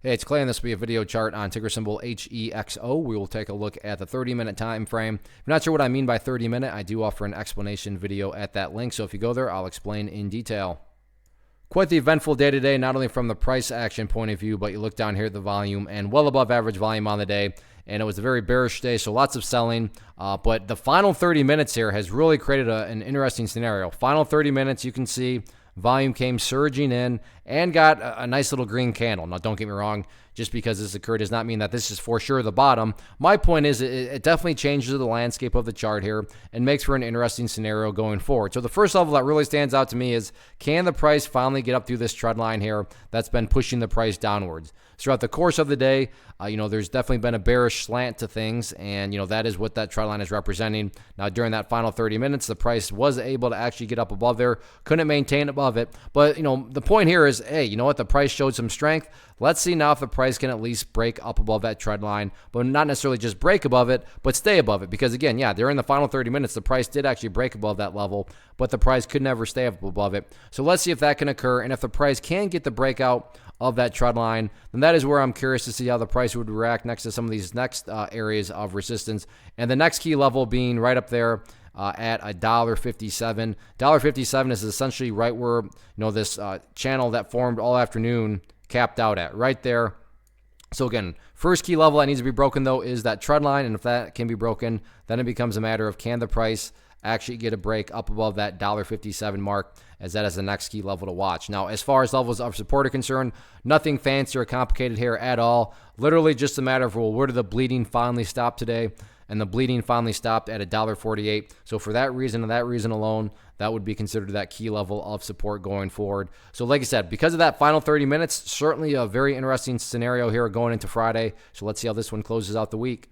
Hey, it's Clay, and this will be a video chart on ticker symbol HEXO. We will take a look at the 30-minute time frame. If you're not sure what I mean by 30-minute, I do offer an explanation video at that link. So if you go there, I'll explain in detail. Quite the eventful day today, not only from the price action point of view, but you look down here at the volume and well above average volume on the day. And it was a very bearish day, so lots of selling. But the final 30 minutes here has really created an interesting scenario. Final 30 minutes, you can see volume came surging in and got a nice little green candle. Now, don't get me wrong, just because this occurred does not mean that this is for sure the bottom. My point is it definitely changes the landscape of the chart here and makes for an interesting scenario going forward. So the first level that really stands out to me is, can the price finally get up through this trend line here that's been pushing the price downwards? Throughout the course of the day, there's definitely been a bearish slant to things, and that is what that trend line is representing. Now, during that final 30 minutes, the price was able to actually get up above there, couldn't maintain above it. But the point here is, hey, you know what? The price showed some strength. Let's see now if the price can at least break up above that trend line, but not necessarily just break above it, but stay above it. Because again, yeah, during the final 30 minutes, the price did actually break above that level, but the price could never stay up above it. So let's see if that can occur, and if the price can get the breakout of that trend line, then that is where I'm curious to see how the price would react next to some of these next areas of resistance. And the next key level being right up there at $1.57. $1.57 is essentially right where this channel that formed all afternoon capped out at, right there. So again, first key level that needs to be broken though is that trend line, and if that can be broken, then it becomes a matter of, can the price actually get a break up above that $1.57 mark, as that is the next key level to watch. Now, as far as levels of support are concerned, nothing fancy or complicated here at all. Literally just a matter of, well, where did the bleeding finally stop today? And the bleeding finally stopped at $1.48. So for that reason and that reason alone, that would be considered that key level of support going forward. So like I said, because of that final 30 minutes, certainly a very interesting scenario here going into Friday. So let's see how this one closes out the week.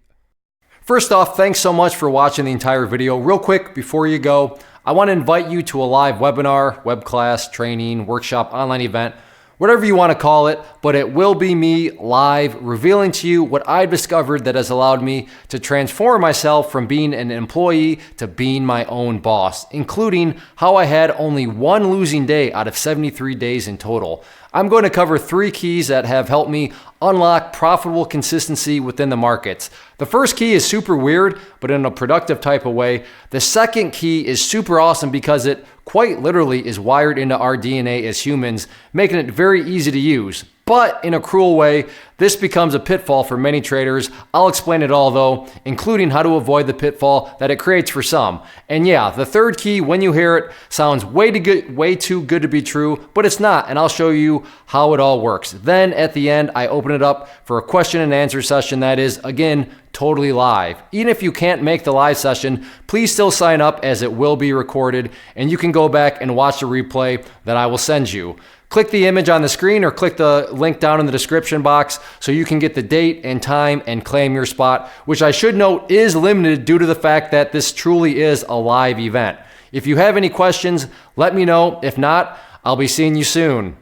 First off, thanks so much for watching the entire video. Real quick, before you go, I want to invite you to a live webinar, web class, training, workshop, online event, whatever you want to call it, but it will be me live revealing to you what I've discovered that has allowed me to transform myself from being an employee to being my own boss, including how I had only one losing day out of 73 days in total. I'm going to cover 3 keys that have helped me unlock profitable consistency within the markets. The first key is super weird, but in a productive type of way. The second key is super awesome because it quite literally is wired into our DNA as humans, making it very easy to use. But in a cruel way, this becomes a pitfall for many traders. I'll explain it all though, including how to avoid the pitfall that it creates for some. And yeah, the third key, when you hear it, sounds way too good to be true, but it's not, and I'll show you how it all works. Then at the end, I open it up for a question and answer session that is, again, totally live. Even if you can't make the live session, please still sign up, as it will be recorded, and you can go back and watch the replay that I will send you. Click the image on the screen or click the link down in the description box so you can get the date and time and claim your spot, which I should note is limited due to the fact that this truly is a live event. If you have any questions, let me know. If not, I'll be seeing you soon.